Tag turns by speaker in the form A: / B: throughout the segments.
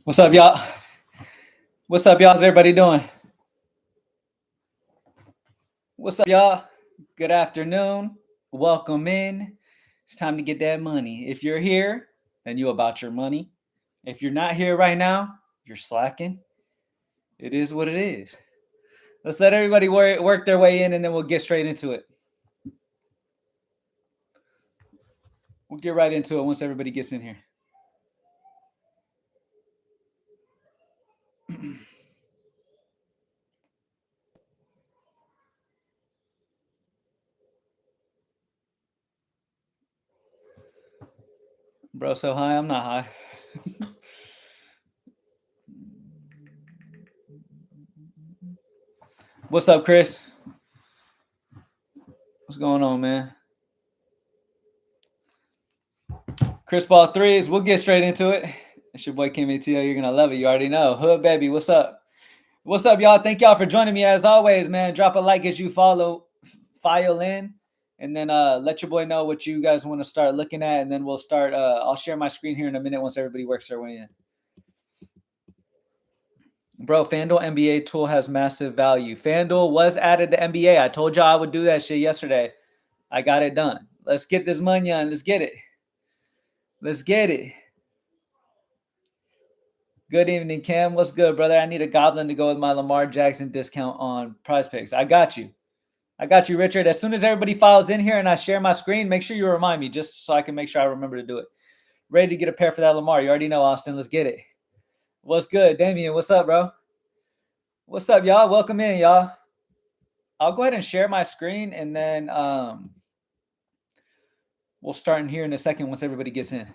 A: What's up, y'all? What's up, y'all? How's everybody doing? What's up, y'all? Good afternoon. Welcome in. It's time to get that money. If you're here, then you about your money. If you're not here right now, you're slacking. It is what it is. Let's let everybody work their way in, and then we'll get straight into it. We'll get right into it once everybody gets in here. Bro, so high? I'm not high. What's up, Chris? What's going on, man? Chris Ball threes. We'll get straight into it. It's your boy Kim ATL. You're gonna love it. You already know. Hood baby, what's up? What's up, y'all? Thank y'all for joining me as always, man. Drop a like as you file in, and then let your boy know what you guys want to start looking at, and then we'll start. I'll share my screen here in a minute once everybody works their way in. Bro, FanDuel NBA tool has massive value. FanDuel was added to NBA. I told y'all I would do that shit yesterday. I got it done. Let's get this money on. Let's get it. Let's get it. Good evening, Cam. What's good, brother? I need a goblin to go with my Lamar Jackson discount on Prizepicks. I got you. I got you, Richard. As soon as everybody files in here and I share my screen, make sure you remind me just so I can make sure I remember to do it. Ready to get a pair for that Lamar. You already know, Austin. Let's get it. What's good, Damien? What's up, bro? What's up, y'all? Welcome in, y'all. I'll go ahead and share my screen, and then we'll start in here in a second once everybody gets in.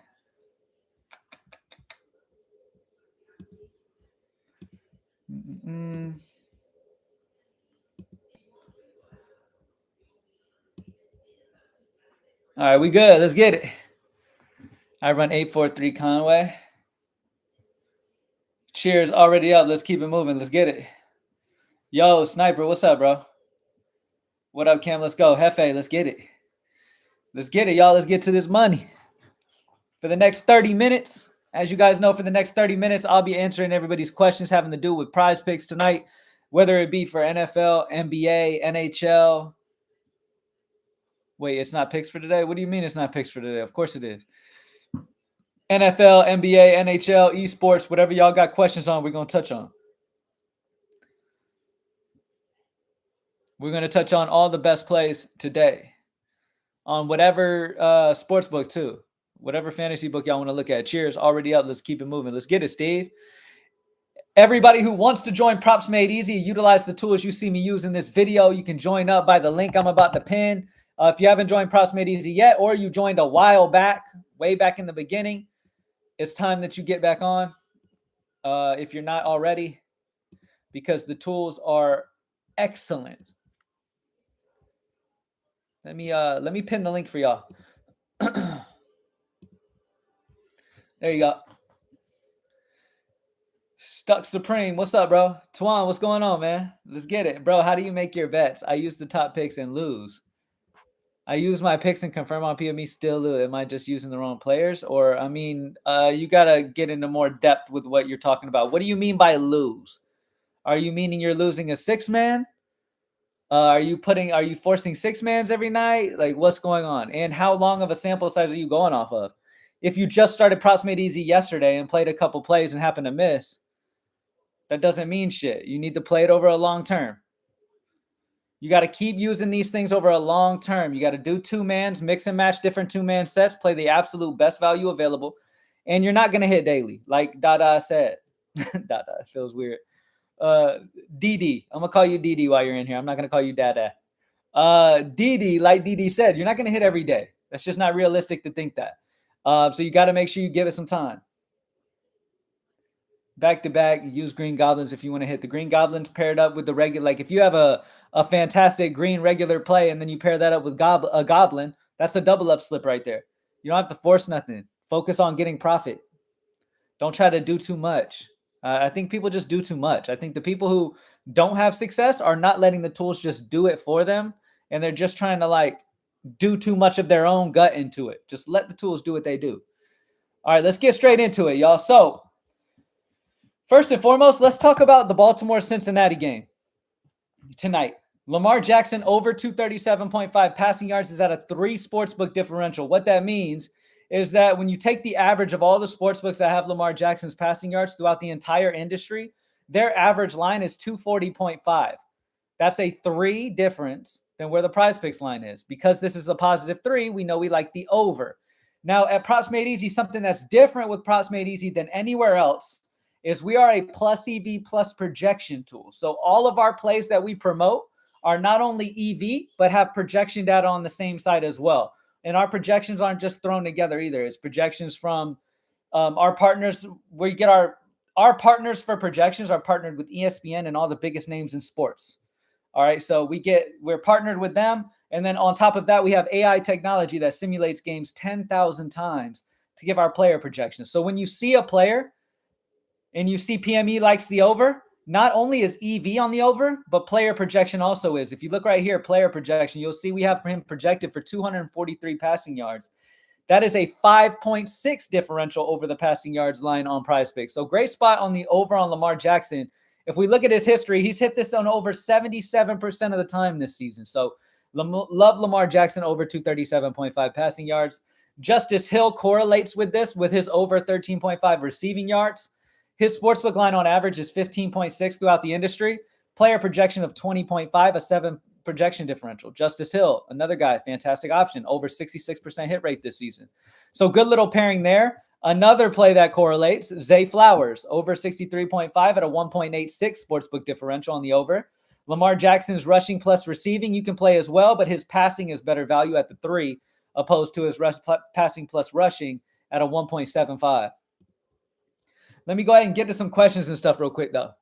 A: All right, we good. Let's get it. I run 843 Conway. Cheers, already up. Let's keep it moving. Let's get it. Yo, Sniper, what's up, bro? What up, Cam? Let's go. Hefe, let's get it. Let's get it, y'all. Let's get to this money. For the next 30 minutes, as you guys know, for the next 30 minutes, I'll be answering everybody's questions having to do with prize picks tonight, whether it be for NFL, NBA, NHL. Wait, it's not picks for today? What do you mean it's not picks for today? Of course it is. NFL, NBA, NHL, esports, whatever y'all got questions on, we're going to touch on. We're going to touch on all the best plays today on whatever sports book too. Whatever fantasy book y'all want to look at. Cheers, already up. Let's keep it moving. Let's get it, Steve. Everybody who wants to join Props Made Easy, utilize the tools you see me use in this video. You can join up by the link I'm about to pin. If you haven't joined Props Made Easy yet, or you joined a while back, way back in the beginning, it's time that you get back on if you're not already, because the tools are excellent. Let me pin the link for y'all. There you go. Stuck Supreme. What's up, bro? Twan, what's going on, man? Let's get it. Bro, how do you make your bets? I use the top picks and lose. I use my picks and confirm on PME, still lose. Am I just using the wrong players? Or, I mean, you got to get into more depth with what you're talking about. What do you mean by lose? Are you meaning you're losing a six-man? Are you forcing six-mans every night? Like, what's going on? And how long of a sample size are you going off of? If you just started Props Made Easy yesterday and played a couple plays and happened to miss, that doesn't mean shit. You need to play it over a long term. You got to keep using these things over a long term. You got to do two-mans, mix and match different two-man sets, play the absolute best value available, and you're not going to hit daily, like Dada said. Dada, it feels weird. DD, I'm going to call you DD while you're in here. I'm not going to call you Dada. DD, like DD said, you're not going to hit every day. That's just not realistic to think that. So you got to make sure you give it some time. Back-to-back, use Green Goblins if you want to hit the Green Goblins paired up with the regular. Like if you have a fantastic green regular play and then you pair that up with a Goblin, that's a double up slip right there. You don't have to force nothing. Focus on getting profit. Don't try to do too much. I think people just do too much. I think the people who don't have success are not letting the tools just do it for them, and they're just trying to like do too much of their own gut into it. Just let the tools do what they do. All right, let's get straight into it, y'all. So First and foremost, let's talk about the Baltimore-Cincinnati game tonight. Lamar Jackson over 237.5 passing yards is at a 3 sportsbook differential. What that means is that when you take the average of all the sportsbooks that have Lamar Jackson's passing yards throughout the entire industry, their average line is 240.5. That's a 3 difference than where the Prizepicks line is. Because this is a positive 3, we know we like the over. Now, at Props Made Easy, something that's different with Props Made Easy than anywhere else is we are a plus EV plus projection tool. So all of our plays that we promote are not only EV, but have projection data on the same side as well. And our projections aren't just thrown together either. It's projections from our partners. We get our partners for projections are partnered with ESPN and all the biggest names in sports. All right, so we're partnered with them. And then on top of that, we have AI technology that simulates games 10,000 times to give our player projections. So when you see a player and you see PME likes the over, not only is EV on the over, but player projection also is. If you look right here, player projection, you'll see we have him projected for 243 passing yards. That is a 5.6 differential over the passing yards line on Prizepicks. So great spot on the over on Lamar Jackson. If we look at his history, he's hit this on over 77% of the time this season. So love Lamar Jackson over 237.5 passing yards. Justice Hill correlates with this with his over 13.5 receiving yards. His sportsbook line on average is 15.6 throughout the industry. Player projection of 20.5, a 7 projection differential. Justice Hill, another guy, fantastic option, over 66% hit rate this season. So good little pairing there. Another play that correlates, Zay Flowers, over 63.5 at a 1.86 sportsbook differential on the over. Lamar Jackson's rushing plus receiving you can play as well, but his passing is better value at the 3, opposed to his passing plus rushing at a 1.75. Let me go ahead and get to some questions and stuff real quick, though.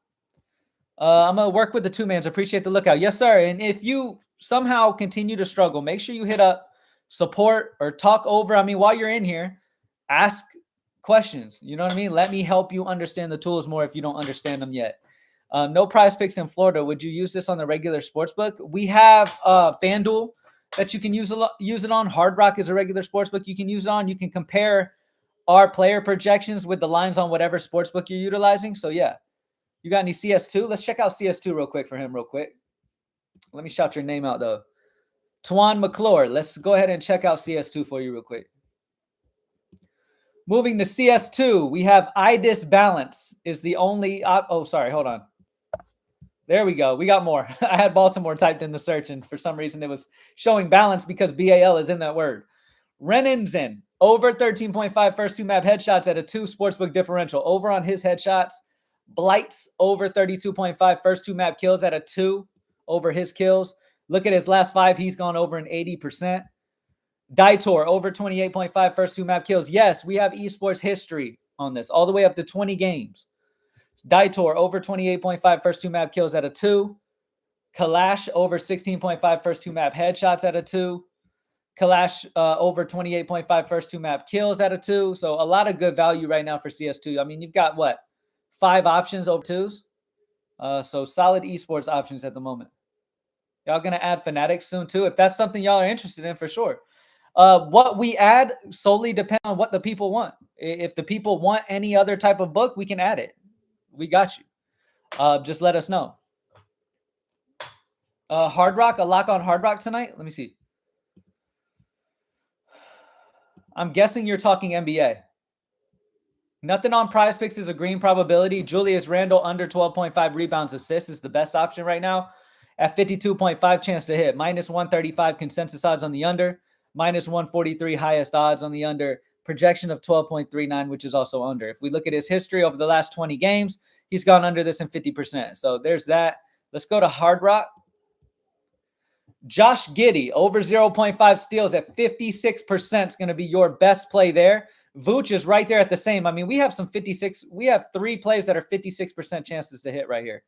A: I'm going to work with the 2-mans. Appreciate the lookout. Yes, sir. And if you somehow continue to struggle, make sure you hit up support or talk over. I mean, while you're in here, ask questions. You know what I mean? Let me help you understand the tools more if you don't understand them yet. No Prizepicks in Florida. Would you use this on the regular sportsbook? We have FanDuel that you can use it on. Hard Rock is a regular sportsbook you can use it on. You can compare our player projections with the lines on whatever sportsbook you're utilizing. So, yeah. You got any CS2? Let's check out CS2 real quick for him real quick. Let me shout your name out, though. Twan McClure. Let's go ahead and check out CS2 for you real quick. Moving to CS2, we have IDIS Balance is the only oh, sorry, hold on. There we go. We got more. I had Baltimore typed in the search, and for some reason it was showing balance because BAL is in that word. Renenzen, over 13.5 first 2 map headshots at a 2 sportsbook differential. Over on his headshots. Blights, over 32.5 first 2 map kills at a 2 over his kills. Look at his last 5. He's gone over an 80%. Daitor, over 28.5 first 2 map kills. Yes, we have esports history on this, all the way up to 20 games. Daitor, over 28.5 first 2 map kills at a 2. Kalash, over 16.5 first 2 map headshots at a 2. Kalash, over 28.5 first 2 map kills at a 2. So a lot of good value right now for CS2. I mean, you've got what? 5 options over 2s. So solid esports options at the moment. Y'all going to add Fanatics soon too? If that's something y'all are interested in, for sure. What we add solely depends on what the people want. If the people want any other type of book, we can add it. We got you. Just let us know. Hard Rock, a lock on Hard Rock tonight? Let me see. I'm guessing you're talking NBA. Nothing on Prizepicks is a green probability. Julius Randle under 12.5 rebounds assists is the best option right now at 52.5 chance to hit. Minus 135 consensus odds on the under. Minus 143 highest odds on the under. Projection of 12.39, which is also under. If we look at his history over the last 20 games, he's gone under this in 50%. So there's that. Let's go to Hard Rock. Josh Giddey, over 0.5 steals at 56% is going to be your best play there. Vooch is right there at the same. I mean, we have some 56. We have 3 plays that are 56% chances to hit right here.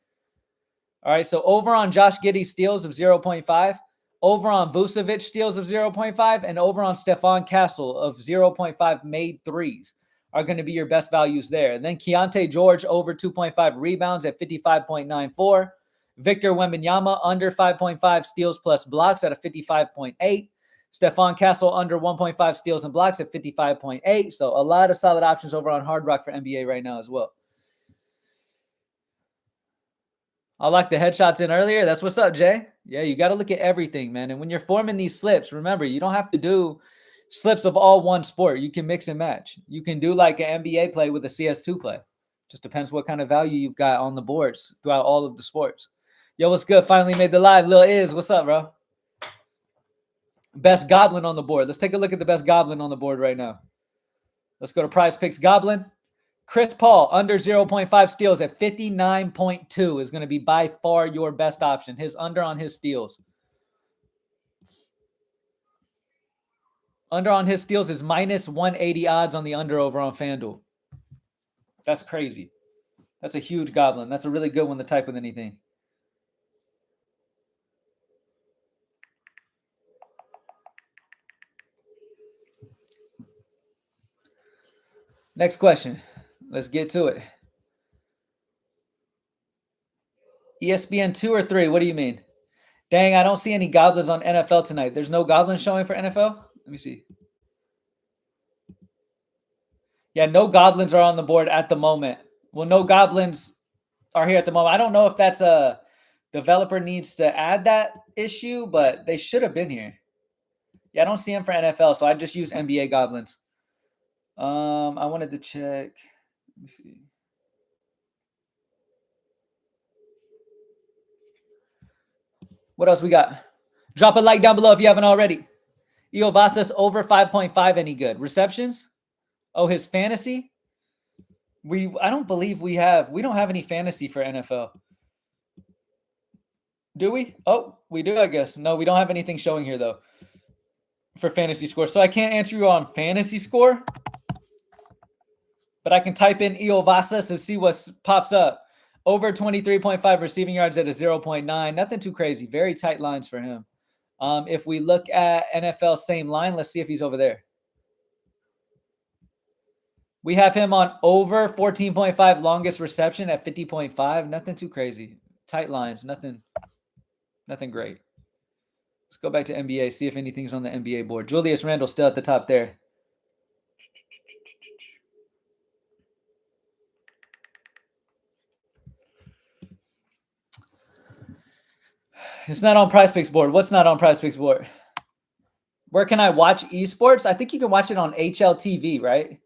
A: All right, so over on Josh Giddey steals of 0.5, over on Vucevic steals of 0.5, and over on Stephon Castle of 0.5 made threes are going to be your best values there. And then Keontae George over 2.5 rebounds at 55.94. Victor Wembanyama under 5.5 steals plus blocks at a 55.8. Stephon Castle under 1.5 steals and blocks at 55.8. So a lot of solid options over on Hard Rock for NBA right now as well. I like the headshots in earlier. That's what's up, Jay. Yeah, you got to look at everything, man. And when you're forming these slips, remember, you don't have to do slips of all one sport. You can mix and match. You can do like an NBA play with a CS2 play. Just depends what kind of value you've got on the boards throughout all of the sports. Yo, what's good? Finally made the live. Lil Iz, what's up, bro? Best goblin on the board. Let's take a look at the best goblin on the board right now. Let's go to Prizepicks Goblin. Chris Paul, under 0.5 steals at 59.2 is going to be by far your best option. His under on his steals. Under on his steals is minus 180 odds on the under over on FanDuel. That's crazy. That's a huge goblin. That's a really good one to type with anything. Next question. Let's get to it. ESPN 2 or 3? What do you mean? Dang, I don't see any goblins on NFL tonight. There's no goblins showing for NFL? Let me see. Yeah, no goblins are on the board at the moment. Well, no goblins are here at the moment. I don't know if that's a developer needs to add that issue, but they should have been here. Yeah, I don't see them for NFL, so I just use NBA goblins. I wanted to check. Let me see. What else we got? Drop a like down below if you haven't already. Eo Vasas over 5.5 any good. Receptions? Oh, his fantasy? I don't believe we don't have any fantasy for NFL. Do we? Oh, we do, I guess. No, we don't have anything showing here though for fantasy score. So I can't answer you on fantasy score, but I can type in Eo Vasas to see what pops up. Over 23.5 receiving yards at a 0.9. Nothing too crazy. Very tight lines for him. If we look at NFL same line, let's see if he's over there. We have him on over 14.5 longest reception at 50.5. Nothing too crazy. Tight lines. Nothing great. Let's go back to NBA, see if anything's on the NBA board. Julius Randle still at the top there. It's not on Prizepicks board. What's not on Prizepicks board? Where can I watch esports? I think you can watch it on HLTV, right?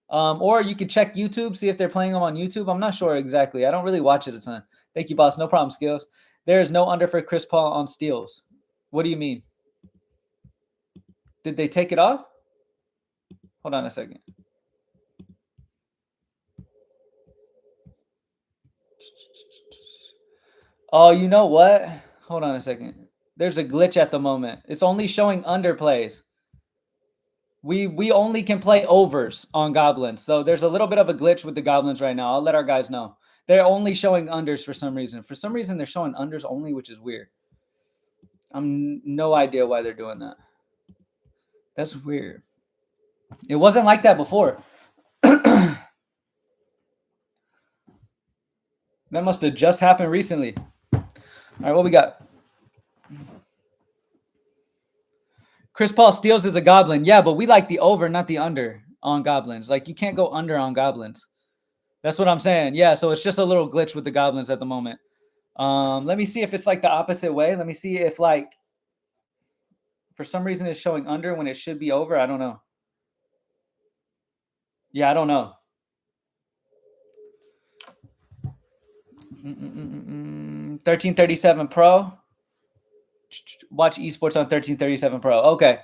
A: Or you can check YouTube, see if they're playing them on YouTube. I'm not sure exactly. I don't really watch it a ton. Thank you, boss. No problem, Skills. There is no under for Chris Paul on steals. What do you mean? Did they take it off? Hold on a second. Oh, you know what? Hold on a second. There's a glitch at the moment. It's only showing underplays. We only can play overs on goblins. So there's a little bit of a glitch with the goblins right now. I'll let our guys know. They're only showing unders for some reason. For some reason, they're showing unders only, which is weird. I'm no idea why they're doing that. That's weird. It wasn't like that before. That must have just happened recently. All right, what we got? Chris Paul steals as a goblin. Yeah, but we like the over, not the under on goblins. Like, you can't go under on goblins. That's what I'm saying. Yeah, so it's just a little glitch with the goblins at the moment. Let me see if it's like the opposite way. Let me see if like for some reason it's showing under when it should be over. I don't know. Yeah, I don't know. 1337 Pro. Watch esports on 1337 Pro. Okay.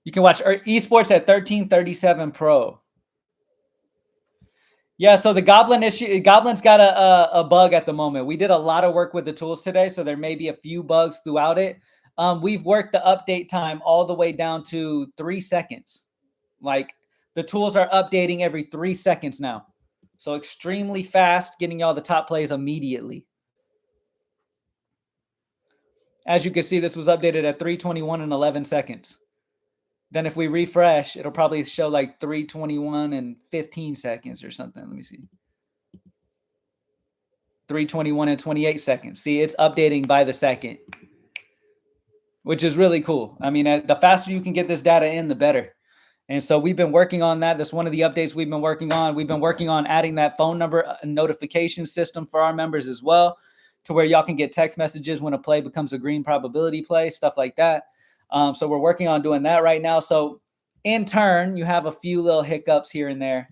A: You can watch esports at 1337 Pro. Yeah, so the Goblin's got a bug at the moment. We did a lot of work with the tools today, so there may be a few bugs throughout it. We've worked the update time all the way down to 3 seconds. Like, the tools are updating every 3 seconds now. So extremely fast, getting y'all the top plays immediately. As you can see, this was updated at 3:21 and 11 seconds. Then if we refresh, it'll probably show like 3:21 and 15 seconds or something. Let me see. 3:21 and 28 seconds. See, it's updating by the second, which is really cool. I mean, the faster you can get this data in, the better. And so we've been working on that. That's one of the updates we've been working on. We've been working on adding that phone number notification system for our members as well. to where y'all can get text messages when a play becomes a green probability play, stuff like that. So we're working on doing that right now. So in turn, you have a few little hiccups here and there,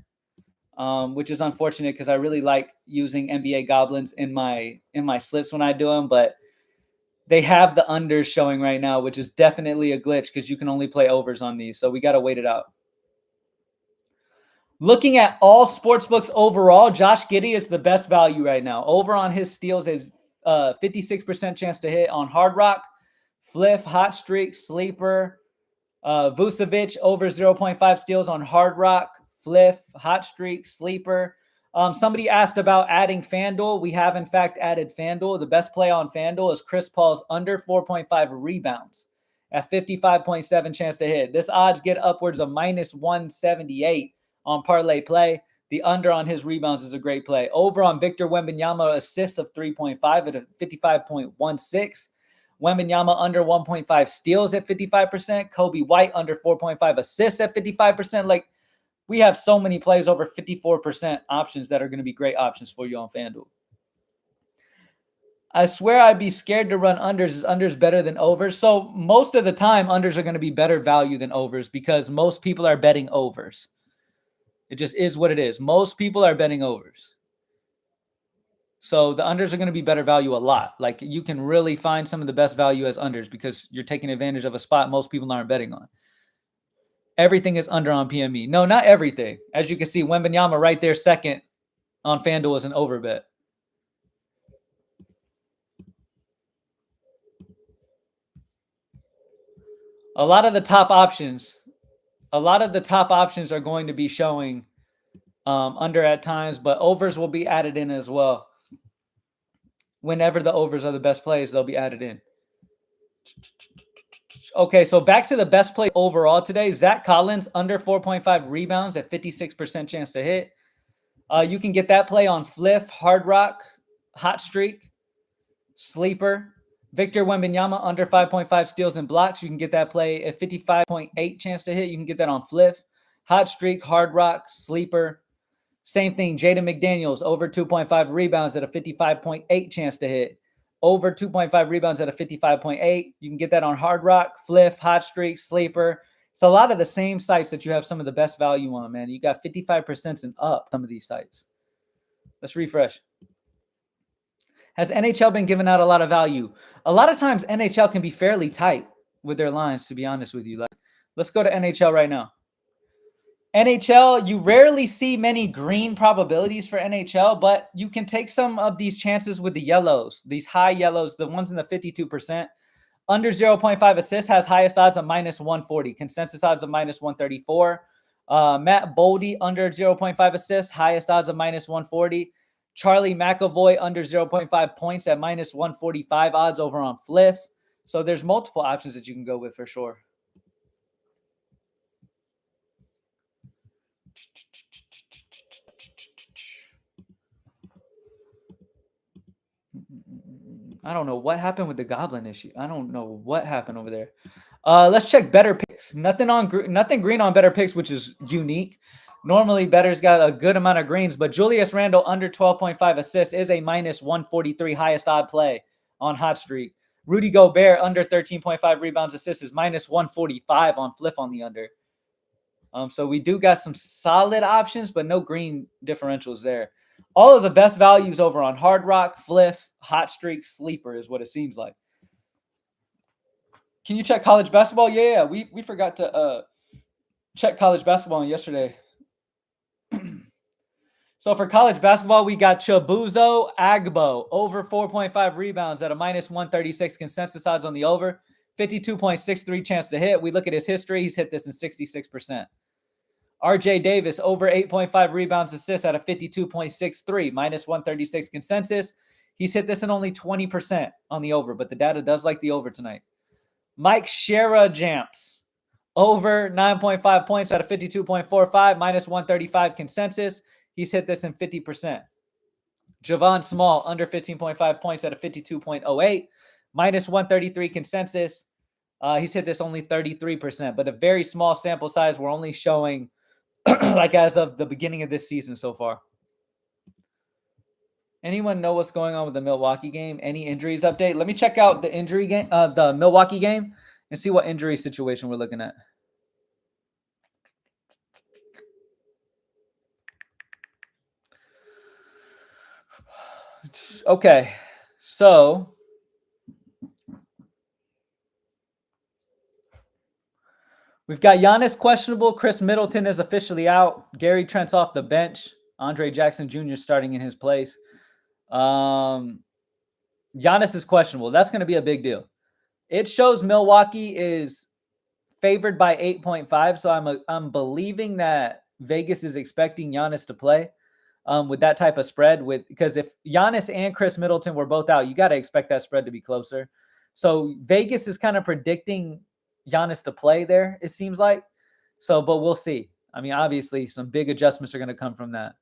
A: which is unfortunate because I really like using NBA goblins in my slips when I do them, but they have the unders showing right now, which is definitely a glitch because you can only play overs on these. So we got to wait it out. Looking at all sports books overall, Josh Giddey is the best value right now. Over on his steals is 56% chance to hit on Hard Rock, Fliff, Hot Streak, Sleeper, Vucevic over 0.5 steals on Hard Rock, Fliff, Hot Streak, Sleeper. Somebody asked about adding FanDuel. We have, in fact, added FanDuel. The best play on FanDuel is Chris Paul's under 4.5 rebounds at 55.7 chance to hit. This odds get upwards of minus 178 on parlay play. The under on his rebounds is a great play. Over on Victor Wembanyama assists of 3.5 at a 55.16. Wembanyama under 1.5 steals at 55%. Coby White under 4.5 assists at 55%. Like, we have so many plays over 54% options that are going to be great options for you on FanDuel. I swear I'd be scared to run unders. Is unders better than overs? So most of the time, unders are going to be better value than overs because most people are betting overs. It just is what it is. Most people are betting overs. So the unders are going to be better value a lot. Like, you can really find some of the best value as unders because you're taking advantage of a spot most people aren't betting on. Everything is under on PME. No, not everything. As you can see, Wembanyama right there second on FanDuel is an over bet. A lot of the top options are going to be showing under at times, but overs will be added in as well. Whenever the overs are the best plays, they'll be added in. Okay, so back to the best play overall today. Zach Collins under 4.5 rebounds at 56% chance to hit. You can get that play on Fliff, Hard Rock, Hot Streak, Sleeper. Victor Wembanyama under 5.5 steals and blocks. You can get that play at 55.8 chance to hit. You can get that on Fliff, Hot Streak, Hard Rock, Sleeper. Same thing, Jaden McDaniels over 2.5 rebounds at a 55.8 chance to hit. Over 2.5 rebounds at a 55.8. You can get that on Hard Rock, Fliff, Hot Streak, Sleeper. It's a lot of the same sites that you have some of the best value on, man. You got 55% and up some of these sites. Let's refresh. Has NHL been giving out a lot of value? A lot of times NHL can be fairly tight with their lines, to be honest with you. Like, let's go to NHL right now. NHL, you rarely see many green probabilities for NHL, but you can take some of these chances with the yellows, these high yellows, the ones in the 52%. Under 0.5 assists has highest odds of minus 140, consensus odds of minus 134. Matt Boldy under 0.5 assists, highest odds of minus 140. Charlie McAvoy under 0.5 points at minus 145 odds over on Fliff. So there's multiple options that you can go with for sure. I don't know what happened with the Goblin issue. I don't know what happened over there. Let's check better picks. Nothing green on better picks, which is unique. Normally, better's got a good amount of greens, but Julius Randle under 12.5 assists is a minus 143 highest odd play on Hot Streak. Rudy Gobert under 13.5 rebounds assists is minus 145 on Fliff on the under. So we do got some solid options, but no green differentials there. All of the best values over on Hard Rock, Fliff, Hot Streak, Sleeper is what it seems like. Can you check college basketball? Yeah. We forgot to check college basketball yesterday. So for college basketball, we got Chibuzo Agbo over 4.5 rebounds at a minus 136 consensus odds on the over, 52.63 chance to hit. We look at his history. He's hit this in 66%. RJ Davis over 8.5 rebounds assists at a 52.63, minus 136 consensus. He's hit this in only 20% on the over, but the data does like the over tonight. Mike Shera Jamps over 9.5 points at a 52.45, minus 135 consensus. He's hit this in 50%. Javon Small under 15.5 points at a 52.08, minus 133 consensus. He's hit this only 33%, but a very small sample size. We're only showing like as of the beginning of this season so far. Anyone know what's going on with the Milwaukee game? Any injuries update? Let me check out the injury game, the Milwaukee game, and see what injury situation we're looking at. Okay, so we've got Giannis questionable. Chris Middleton is officially out. Gary Trent's off the bench. Andre Jackson Jr. starting in his place. Giannis is questionable. That's going to be a big deal. It shows Milwaukee is favored by 8.5, so I'm believing that Vegas is expecting Giannis to play with that type of spread. Because if Giannis and Chris Middleton were both out, you got to expect that spread to be closer. So Vegas is kind of predicting Giannis to play there, it seems like. So, but we'll see. I mean, obviously, some big adjustments are going to come from that.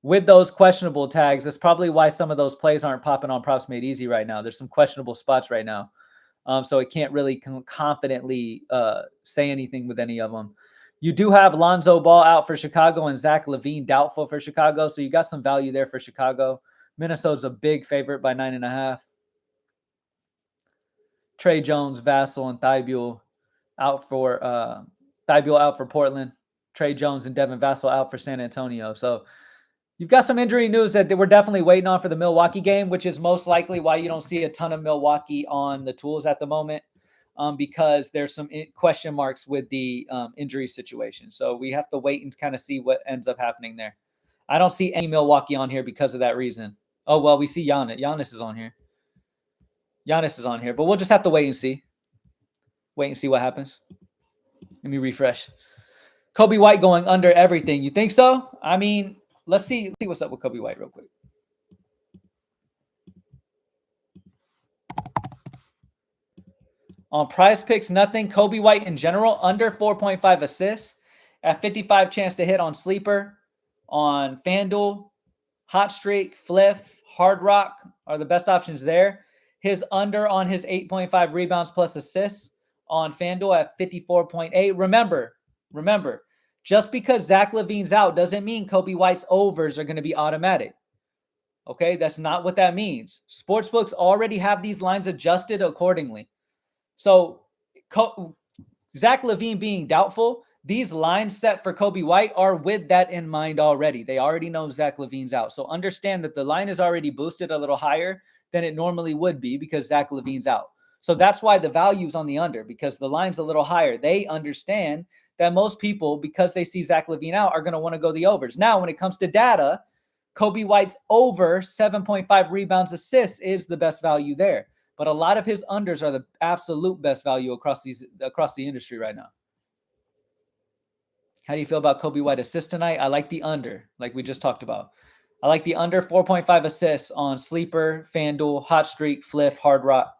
A: With those questionable tags, that's probably why some of those plays aren't popping on Props Made Easy right now. There's some questionable spots right now. So it can't really confidently say anything with any of them. You do have Lonzo Ball out for Chicago and Zach LaVine doubtful for Chicago. So you got some value there for Chicago. Minnesota's a big favorite by 9.5. Trey Jones, Vassell, and Thibault out for Portland. Trey Jones and Devin Vassell out for San Antonio. So you've got some injury news that we're definitely waiting on for the Milwaukee game, which is most likely why you don't see a ton of Milwaukee on the tools at the moment, because there's some question marks with the injury situation. So we have to wait and kind of see what ends up happening there. I don't see any Milwaukee on here because of that reason. Oh, well, we see Giannis. Giannis is on here. But we'll just have to wait and see. Wait and see what happens. Let me refresh. Coby White going under everything. You think so? I mean, let's see what's up with Coby White real quick. On Prizepicks, nothing. Coby White in general, under 4.5 assists. At 55 chance to hit on Sleeper. On FanDuel, Hot Streak, Fliff, Hard Rock are the best options there. His under on his 8.5 rebounds plus assists on FanDuel at 54.8. Remember, just because Zach LaVine's out doesn't mean Coby White's overs are going to be automatic. Okay, that's not what that means. Sportsbooks already have these lines adjusted accordingly. So Zach LaVine being doubtful, these lines set for Coby White are with that in mind already. They already know Zach LaVine's out. So understand that the line is already boosted a little higher than it normally would be because Zach LaVine's out. So that's why the value's on the under, because the line's a little higher. They understand that most people, because they see Zach LaVine out, are going to want to go the overs. Now, when it comes to data, Coby White's over 7.5 rebounds assists is the best value there. But a lot of his unders are the absolute best value across the industry right now. How do you feel about Coby White assists tonight? I like the under, like we just talked about. I like the under 4.5 assists on Sleeper, FanDuel, Hot Streak, Fliff, Hard Rock.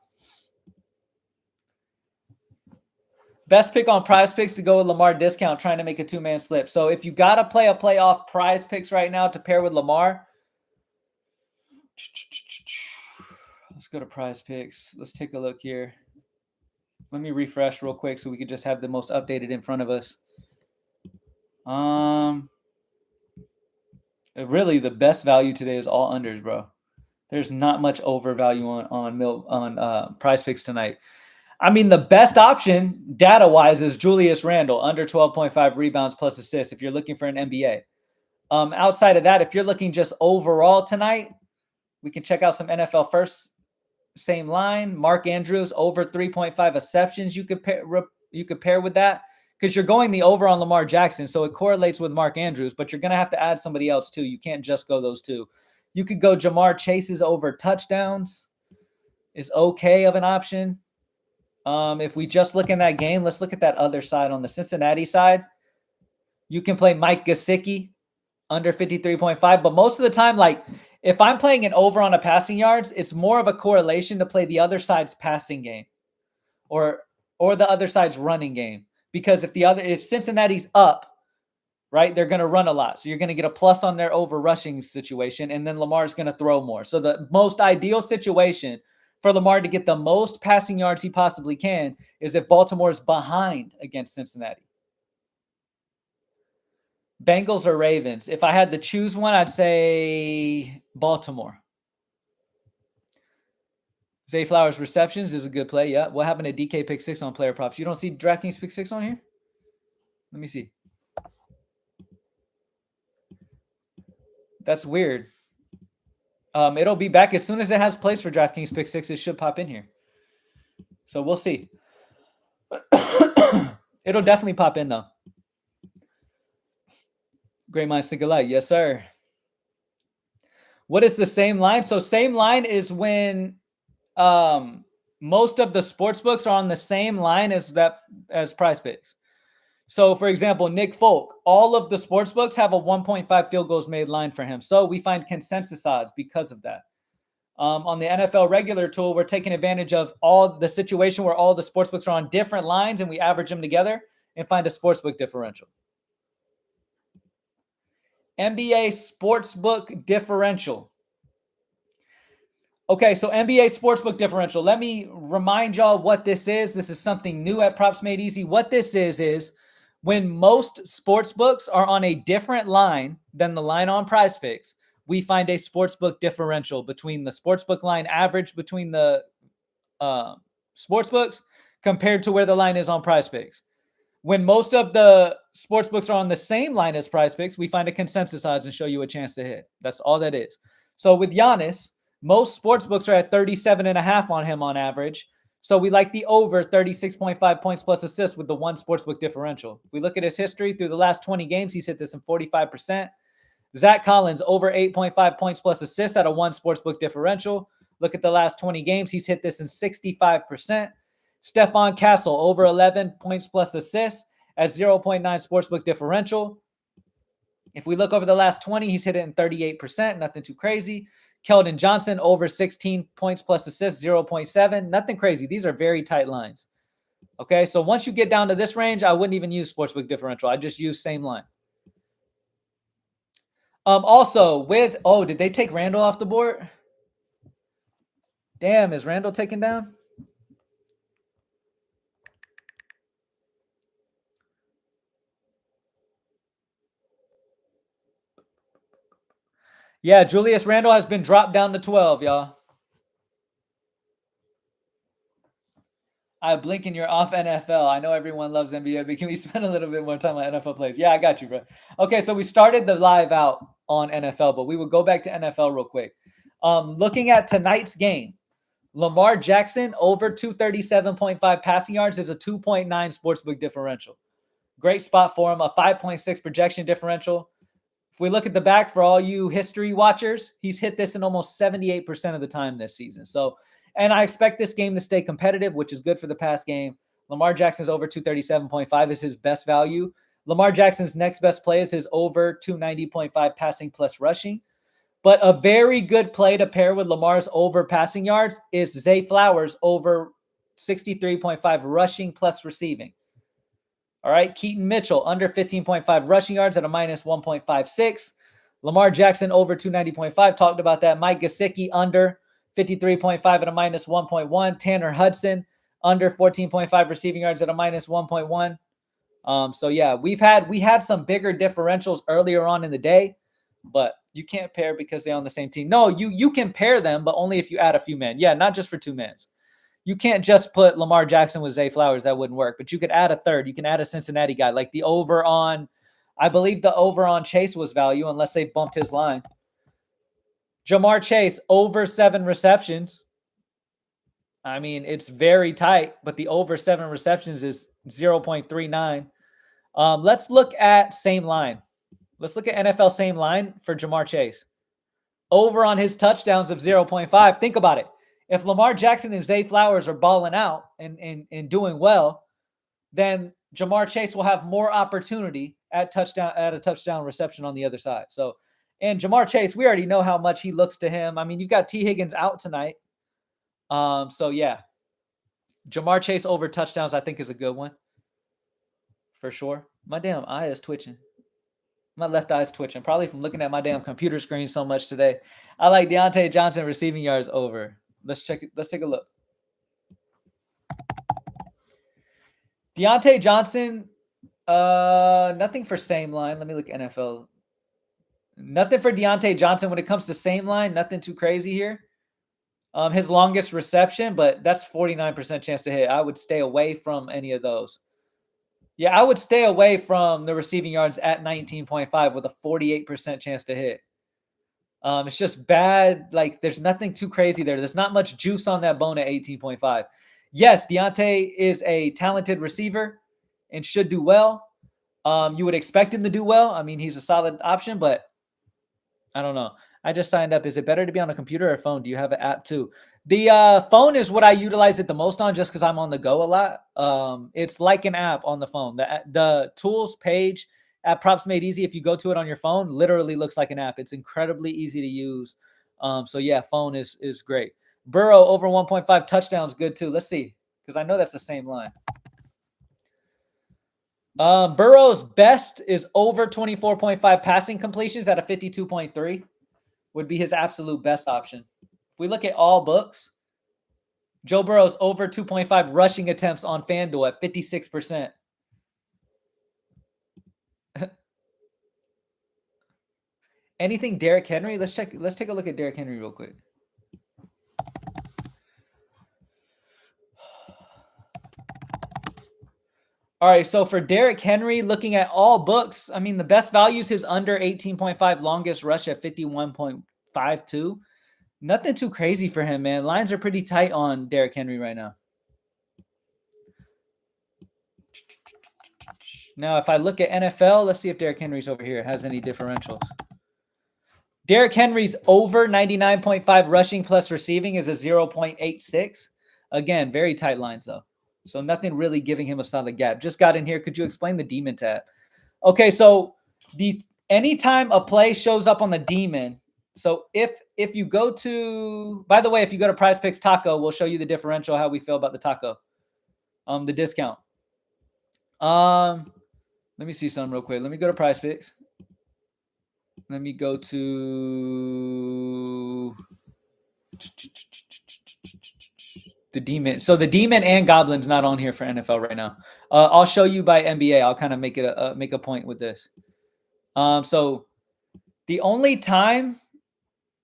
A: Best pick on Prizepicks to go with Lamar discount, trying to make a two-man slip. So if you got to play a playoff Prizepicks right now to pair with Lamar, let's go to Prizepicks. Let's take a look here. Let me refresh real quick so we can just have the most updated in front of us. Really, the best value today is all unders, bro. There's not much overvalue on Prizepicks tonight. I mean, the best option data-wise is Julius Randle, under 12.5 rebounds plus assists if you're looking for an NBA. Outside of that, if you're looking just overall tonight, we can check out some NFL first. Same line. Mark Andrews, over 3.5 receptions. You could pair with that because you're going the over on Lamar Jackson, so it correlates with Mark Andrews, but you're going to have to add somebody else too. You can't just go those two. You could go Jamar Chase's over touchdowns is okay of an option. If we just look in that game, let's look at that other side. On the Cincinnati side, you can play Mike Gesicki under 53.5. But most of the time, like if I'm playing an over on a passing yards, it's more of a correlation to play the other side's passing game or the other side's running game. Because if Cincinnati's up, right, they're going to run a lot. So you're going to get a plus on their over rushing situation, and then Lamar's going to throw more. So the most ideal situation for Lamar to get the most passing yards he possibly can is if Baltimore's behind against Cincinnati. Bengals or Ravens? If I had to choose one, I'd say Baltimore. Zay Flowers receptions is a good play. Yeah. What happened to DK pick 6 on player props? You don't see DraftKings pick 6 on here? Let me see. That's weird. It'll be back as soon as it has place for DraftKings pick 6. It should pop in here. So we'll see. It'll definitely pop in though. Great minds think alike. Yes, sir. What is the same line? So same line is when most of the sports books are on the same line as Prizepicks. So for example, Nick Folk, all of the sports books have a 1.5 field goals made line for him. So we find consensus odds because of that. On the NFL regular tool, we're taking advantage of all the situation where all the sports books are on different lines and we average them together and find a sportsbook differential. NBA sportsbook differential. Okay, so NBA sportsbook differential. Let me remind y'all what this is. This is something new at Props Made Easy. What this is when most sportsbooks are on a different line than the line on Prizepicks, we find a sportsbook differential between the sportsbook line average between the sportsbooks compared to where the line is on Prizepicks. When most of the sportsbooks are on the same line as Prizepicks, we find a consensus odds and show you a chance to hit. That's all that is. So with Giannis, most sportsbooks are at 37.5 on him on average. So we like the over 36.5 points plus assists with the one sportsbook differential. If we look at his history through the last 20 games, he's hit this in 45%. Zach Collins, over 8.5 points plus assists at a one sportsbook differential. Look at the last 20 games. He's hit this in 65%. Stephon Castle, over 11 points plus assists at 0.9 sportsbook differential. If we look over the last 20, he's hit it in 38%. Nothing too crazy. Keldon Johnson, over 16 points plus assists, 0.7. Nothing crazy. These are very tight lines. Okay, so once you get down to this range, I wouldn't even use sportsbook differential. I just use same line. Also with, did they take Randall off the board? Damn, is Randall taken down? Yeah, Julius Randle has been dropped down to 12, y'all. I blink and you're off NFL. I know everyone loves NBA, but can we spend a little bit more time on NFL plays? Yeah, I got you, bro. Okay, so we started the live out on NFL, but we will go back to NFL real quick. Looking at tonight's game, Lamar Jackson over 237.5 passing yards is a 2.9 sportsbook differential. Great spot for him, a 5.6 projection differential. If we look at the back for all you history watchers, he's hit this in almost 78% of the time this season. So, and I expect this game to stay competitive, which is good for the pass game. Lamar Jackson's over 237.5 is his best value. Lamar Jackson's next best play is his over 290.5 passing plus rushing. But a very good play to pair with Lamar's over passing yards is Zay Flowers over 63.5 rushing plus receiving. All right, Keaton Mitchell under 15.5 rushing yards at a minus 1.56. Lamar Jackson over 290.5. Talked about that. Mike Gesicki under 53.5 at a minus 1.1. Tanner Hudson under 14.5 receiving yards at a minus 1.1. So yeah, we had some bigger differentials earlier on in the day, but you can't pair because they're on the same team. No, you can pair them, but only if you add a few men. Yeah, not just for two men. You can't just put Lamar Jackson with Zay Flowers. That wouldn't work. But you could add a third. You can add a Cincinnati guy. Like the over on, I believe the over on Chase was value unless they bumped his line. Jamar Chase, over 7 receptions. I mean, it's very tight, but the over 7 receptions is 0.39. Let's look at same line. Let's look at NFL same line for Jamar Chase. Over on his touchdowns of 0.5. Think about it. If Lamar Jackson and Zay Flowers are balling out and doing well, then Jamar Chase will have more opportunity at a touchdown reception on the other side. So, and Jamar Chase, we already know how much he looks to him. I mean, you've got T. Higgins out tonight. So yeah, Jamar Chase over touchdowns, I think is a good one for sure. My damn eye is twitching. My left eye is twitching, probably from looking at my damn computer screen so much today. I like Deontay Johnson receiving yards over. Let's check it. Let's take a look. Deontay Johnson Nothing for same line. Let me look NFL. Nothing for Deontay Johnson when it comes to same line. Nothing too crazy here. His longest reception, but that's 49% chance to hit. I would stay away from any of those. Yeah, I would stay away from the receiving yards at 19.5 with a 48% chance to hit. It's just bad. Like, there's nothing too crazy there. There's not much juice on that bone at 18.5. Yes, Deontay is a talented receiver and should do well. You would expect him to do well. I mean, he's a solid option, but I don't know. I just signed up. Is it better to be on a computer or phone? Do you have an app too? The phone is what I utilize it the most on just because I'm on the go a lot. It's like an app on the phone. The tools page at Props Made Easy, if you go to it on your phone, literally looks like an app. It's incredibly easy to use. So yeah, phone is great. Burrow over 1.5 touchdowns, good too. Let's see, because I know that's the same line. Burrow's best is over 24.5 passing completions at a 52.3 would be his absolute best option. If we look at all books, Joe Burrow's over 2.5 rushing attempts on FanDuel at 56%. Anything Derrick Henry? Let's check. Let's take a look at Derrick Henry real quick. All right, so for Derrick Henry, looking at all books, I mean, the best value is his under 18.5 longest rush at 51.52. Nothing too crazy for him, man. Lines are pretty tight on Derrick Henry right now. Now, if I look at NFL, let's see if Derrick Henry's over here has any differentials. Derrick Henry's over 99.5 rushing plus receiving is a 0.86. Again, very tight lines, though. So nothing really giving him a solid gap. Just got in here. Could you explain the Demon tab? Okay, so anytime a play shows up on the Demon, so if you go to, by the way, if you go to Prizepicks Taco, we'll show you the differential, how we feel about the taco, the discount. Let me see something real quick. Let me go to Prizepicks. Let me go to the Demon. So the Demon and Goblin's not on here for NFL right now. I'll show you by NBA. I'll kind of make it make a point with this. So the only time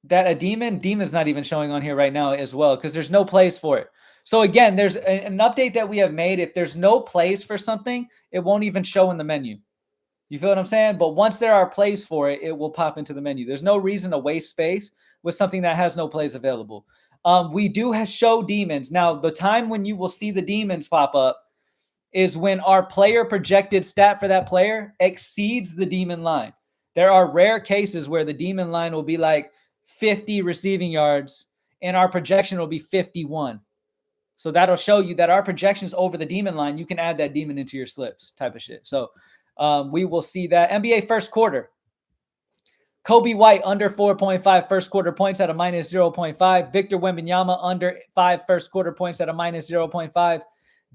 A: that a Demon's not even showing on here right now as well, because there's no plays for it. So again, there's an update that we have made. If there's no plays for something, it won't even show in the menu. You feel what I'm saying? But once there are plays for it, it will pop into the menu. There's no reason to waste space with something that has no plays available. We do show Demons. Now, the time when you will see the Demons pop up is when our player projected stat for that player exceeds the Demon line. There are rare cases where the Demon line will be like 50 receiving yards and our projection will be 51. So that'll show you that our projections over the Demon line, you can add that Demon into your slips type of shit. So we will see that. NBA first quarter. Coby White under 4.5 first quarter points at a minus 0.5. Victor Wembanyama under 5 first quarter points at a minus 0.5.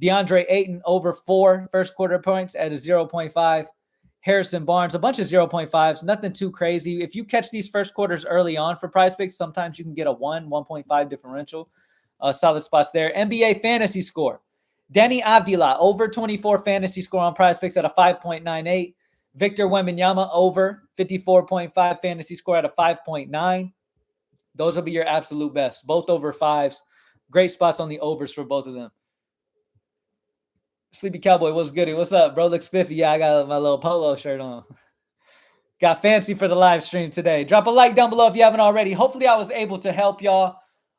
A: DeAndre Ayton over 4 first quarter points at a 0.5. Harrison Barnes, a bunch of 0.5s, nothing too crazy. If you catch these first quarters early on for Prizepicks, sometimes you can get a 1.5 differential. Solid spots there. NBA fantasy score. Denny Avdila over 24 fantasy score on Prizepicks at a 5.98. Victor Wembanyama over 54.5 fantasy score at a 5.9. Those will be your absolute best. Both over 5s. Great spots on the overs for both of them. Sleepy Cowboy, what's good? What's up, bro? Looks spiffy. Yeah, I got my little polo shirt on. Got fancy for the live stream today. Drop a like down below if you haven't already. Hopefully I was able to help y'all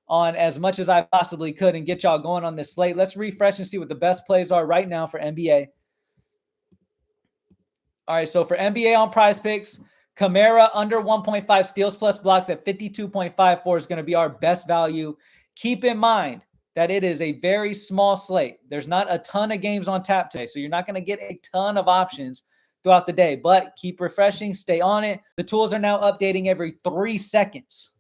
A: on as much as I possibly could and get y'all going on this slate. Let's refresh and see what the best plays are right now for NBA. All right, so for NBA on Prizepicks, Kamara under 1.5 steals plus blocks at 52.54 is going to be our best value. Keep in mind that it is a very small slate. There's not a ton of games on tap today, so you're not going to get a ton of options throughout the day, but keep refreshing, stay on it. The tools are now updating every 3 seconds.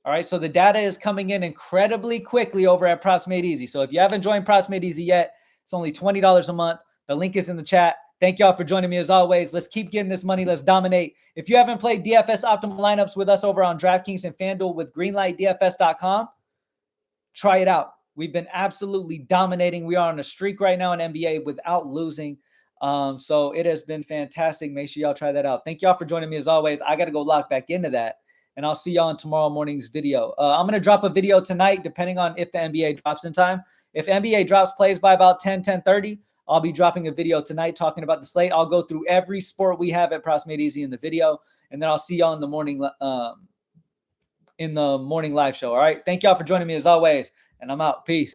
A: All right, so the data is coming in incredibly quickly over at Props Made Easy. So if you haven't joined Props Made Easy yet, it's only $20 a month. The link is in the chat. Thank y'all for joining me as always. Let's keep getting this money. Let's dominate. If you haven't played DFS Optimal Lineups with us over on DraftKings and FanDuel with greenlightdfs.com, try it out. We've been absolutely dominating. We are on a streak right now in NBA without losing. So it has been fantastic. Make sure y'all try that out. Thank y'all for joining me as always. I got to go lock back into that, and I'll see y'all in tomorrow morning's video. I'm going to drop a video tonight, depending on if the NBA drops in time. If NBA drops plays by about 10:30, I'll be dropping a video tonight talking about the slate. I'll go through every sport we have at Props Made Easy in the video, and then I'll see y'all in the morning live show. All right. Thank y'all for joining me as always, and I'm out. Peace.